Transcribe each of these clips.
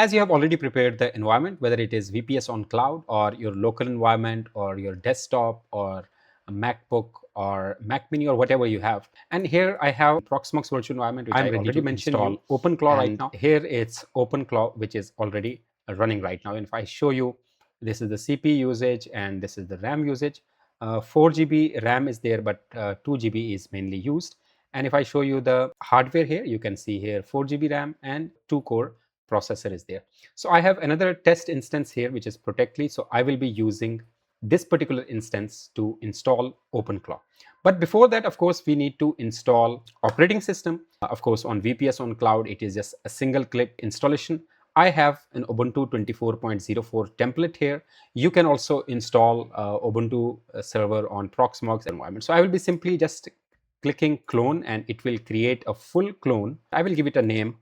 As you have already prepared the environment, whether it is VPS on cloud or your local environment or your desktop or a MacBook or Mac Mini or whatever you have. And here I have Proxmox virtual environment, which I already mentioned you. OpenClaw right now. Here it's OpenClaw, which is already running right now. And if I show you, this is the CPU usage and this is the RAM usage. 4 GB RAM is there, but 2 GB is mainly used. And if I show you the hardware here, you can see here 4 GB RAM and 2 core processor is there. So I have another test instance here, which is Protectly. So I will be using this particular instance to install OpenClaw. But before that, of course, we need to install operating system. Of course, on VPS on cloud, it is just a single click installation. I have an Ubuntu 24.04 template here. You can also install Ubuntu server on Proxmox environment. So I will be simply just clicking clone and it will create a full clone. I will give it a name,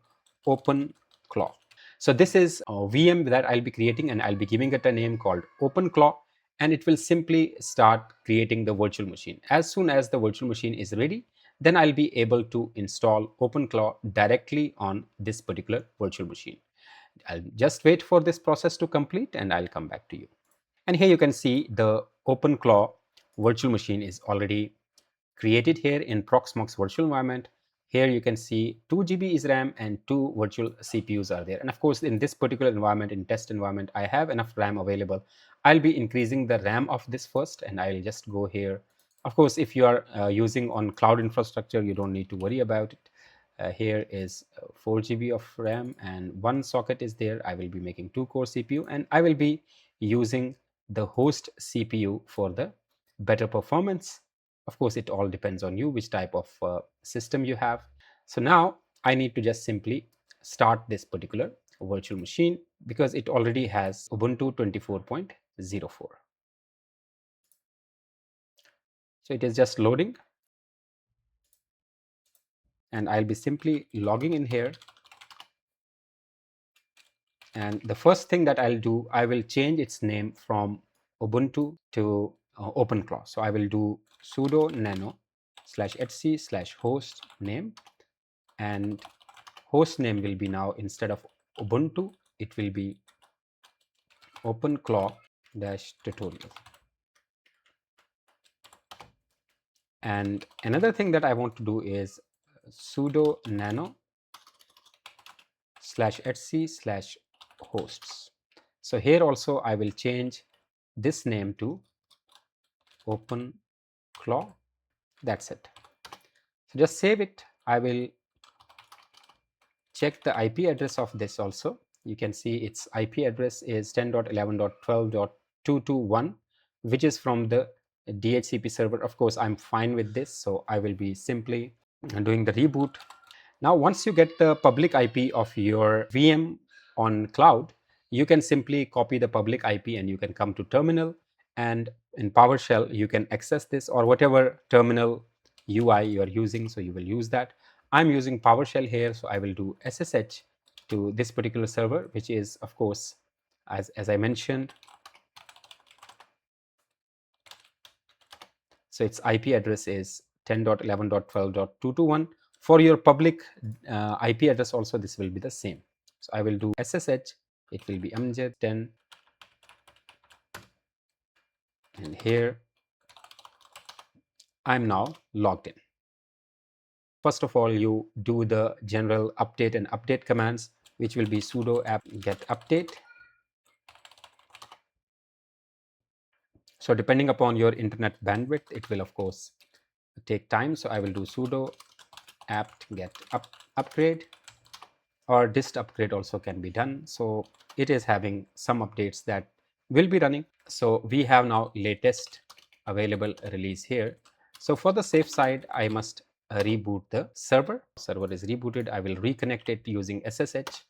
OpenClaw. So this is a VM that I'll be creating and I'll be giving it a name called OpenClaw, and it will simply start creating the virtual machine. As soon as the virtual machine is ready, then I'll be able to install OpenClaw directly on this particular virtual machine. I'll just wait for this process to complete and I'll come back to you. And here you can see the OpenClaw virtual machine is already created here in Proxmox virtual environment. Here you can see 2 GB is RAM and 2 virtual CPUs are there. And of course, in this particular environment, in test environment, I have enough RAM available. I'll be increasing the RAM of this first and I'll just go here. Of course, if you are using on cloud infrastructure, you don't need to worry about it. Here is 4 GB of RAM and one socket is there. I will be making 2 core CPU and I will be using the host CPU for the better performance. Of course, it all depends on you, which type of system you have. So now I need to just simply start this particular virtual machine because it already has Ubuntu 24.04. So it is just loading. And I'll be simply logging in here. And the first thing that I'll do, I will change its name from Ubuntu to OpenClaw. So I will do sudo nano /etc/host name, and host name will be now, instead of Ubuntu, it will be OpenClaw-tutorial. And another thing that I want to do is sudo nano /etc/hosts. So here also I will change this name to OpenClaw. That's it. So just save it. I will check the IP address of this also. You can see its IP address is 10.11.12.221, which is from the DHCP server. Of course, I'm fine with this, so I will be simply doing the reboot. Now, once you get the public IP of your VM on cloud, you can simply copy the public IP and you can come to terminal, and in PowerShell, you can access this, or whatever terminal UI you are using, so you will use that. I'm using PowerShell here, so I will do SSH to this particular server, which is, of course, as I mentioned, so its IP address is 10.11.12.221. For your public IP address also, this will be the same. So I will do SSH, it will be amjad10, and here I'm now logged in. First of all, you do the general update and update commands, which will be sudo apt get update. So depending upon your internet bandwidth, it will of course take time. So I will do sudo apt get upgrade, or dist upgrade also can be done. So it is having some updates that will be running. So we have now latest available release here. So for the safe side, I must reboot the server. Server is rebooted. I will reconnect it using SSH.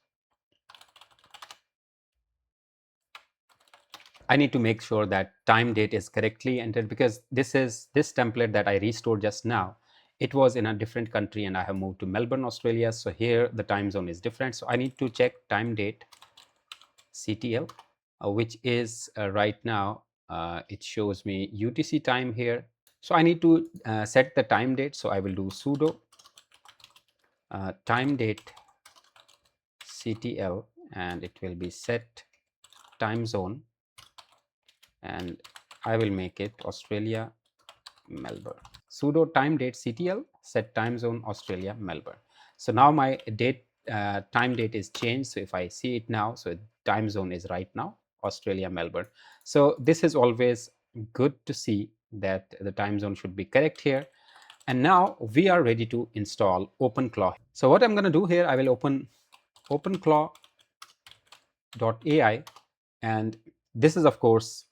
I need to make sure that time date is correctly entered, because this template that I restored just now, it was in a different country and I have moved to Melbourne, Australia. So here the time zone is different. So I need to check time date CTL, which is right now, it shows me UTC time here. So I need to set the time date. So I will do sudo time date CTL, and it will be set time zone, and I will make it Australia, Melbourne. Sudo time date CTL, set time zone Australia, Melbourne. So now my time date is changed. So if I see it now, so time zone is right now Australia, Melbourne. So this is always good to see that the time zone should be correct here. And now we are ready to install OpenClaw. So what I'm going to do here, I will open OpenClaw AI, and this is of course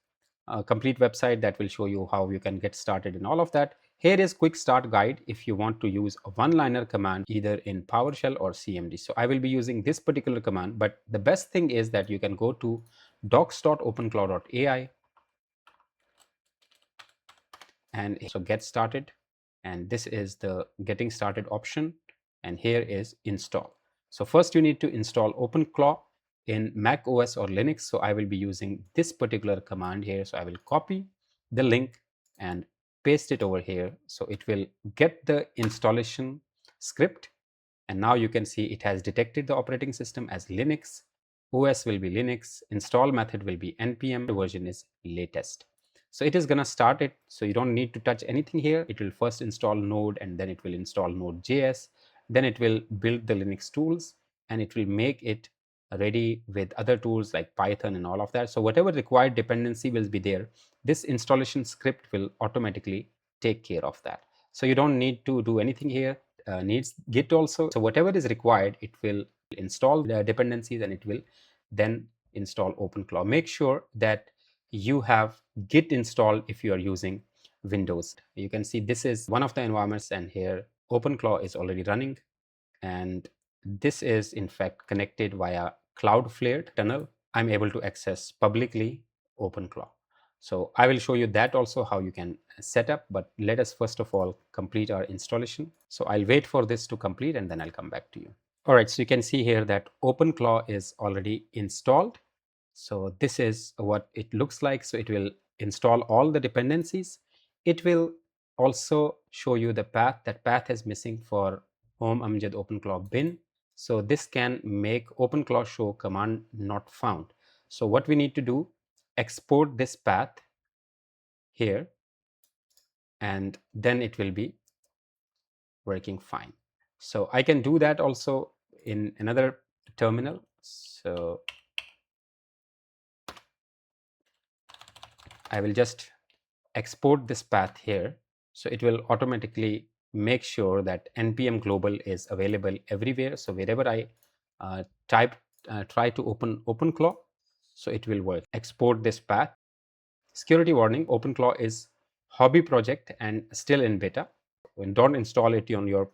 a complete website that will show you how you can get started in all of that. Here is quick start guide if you want to use a one-liner command either in PowerShell or CMD. So I will be using this particular command, but the best thing is that you can go to docs.openclaw.ai and so get started, and this is the getting started option, and here is install. So first you need to install OpenClaw in Mac OS or Linux. So I will be using this particular command here. So I will copy the link and paste it over here. So it will get the installation script, and now you can see it has detected the operating system as Linux. OS will be Linux, install method will be npm, the version is latest. So it is going to start it. So you don't need to touch anything here. It will first install Node, and then it will install Node.js. Then it will build the Linux tools, and it will make it ready with other tools like Python and all of that. So whatever required dependency will be there, this installation script will automatically take care of that. So you don't need to do anything here. Needs Git also. So whatever is required, it will install the dependencies, and it will then install OpenClaw. Make sure that you have Git installed if you are using Windows. You can see this is one of the environments, and here OpenClaw is already running, and this is in fact connected via Cloudflare tunnel. I'm able to access publicly OpenClaw. So I will show you that also how you can set up, but let us first of all complete our installation. So I'll wait for this to complete, and then I'll come back to you. All right, so you can see here that OpenClaw is already installed. So this is what it looks like. So it will install all the dependencies. It will also show you the path. That path is missing for home amjad OpenClaw bin. So this can make OpenClaw show command not found. So what we need to do, export this path here, and then it will be working fine. So I can do that also in another terminal. So I will just export this path here. So it will automatically make sure that npm global is available everywhere. So wherever I try to open OpenClaw, so it will work. Export this path. Security warning, OpenClaw is hobby project and still in beta. And don't install it on your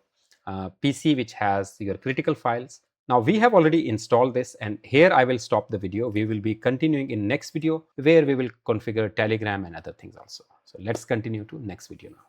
PC which has your critical files. Now we have already installed this, and here I will stop the video. We will be continuing in next video where we will configure Telegram and other things also. So let's continue to next video now.